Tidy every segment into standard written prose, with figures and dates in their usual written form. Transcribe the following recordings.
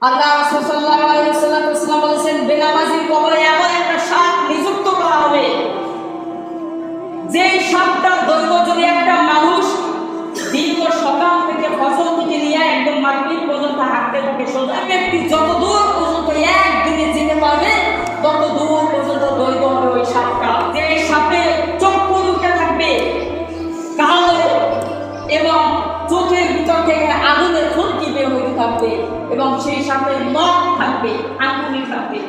আল্লাহ রাসূল সাল্লাল্লাহু আলাইহি ওয়াসাল্লাম বলেছেন, বেনামাজির কবরে এমন একটা সাপ নিযুক্ত করা হবে, যে সাপটার দৈর্ঘ্য যদি একটা মানুষ দীর্ঘ সকাল থেকে ফজর থেকে নিয়ে একদম মাগরিব পর্যন্ত হাঁটতে থাকে, সোজা ব্যক্তি যত দূর পর্যন্ত একদিনে যেতে পারবে তত দূর পর্যন্ত দৈর্ঘ্য হবে ওই সাপটা। যে সাপের চক্ষু দুটো থাকবে কালো এবং চোখের ভিতর থেকে আগুনের ফুলকি বের হতে থাকবে এবং সেই সাপের নখ থাকবে, আগুনে থাকবে,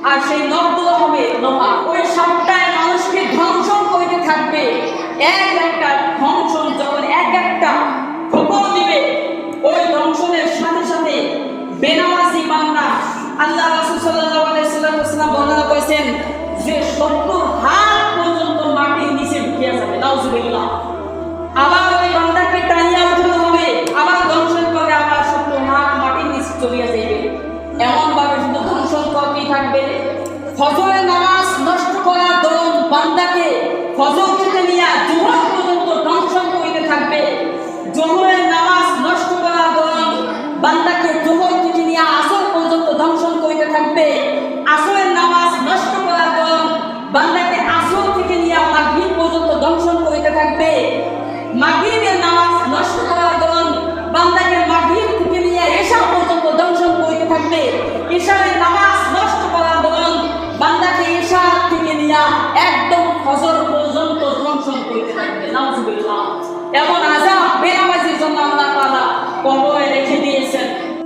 আর সেই নখগুলো হবে লোহা। ওই সাপটায় মানুষকে ধ্বংসন করতে থাকবে। এক একটা ধ্বংসন যখন এক একটা ঠোকর দিবে, ওই ধ্বংসনের সাথে সাথে বেনামাজি বান্দা, আল্লাহ রাসূল সাল্লাল্লাহু আলাইহি ওয়াসাল্লাম বর্ণনা করেছেন যে 70 হাত পর্যন্ত মাটির নিচে ঢুকিয়া যাবে। নাউজুবিল্লাহ। আবার ওই বান্দাকে টানিয়া উঠানো হবে, আবার ধ্বংসন করে আবার 70 হাত মাটির নিচে চলিয়া যাবে। এমন ভাবে শুধু ধ্বংসন করতেই থাকবে। ফজরের নামাজ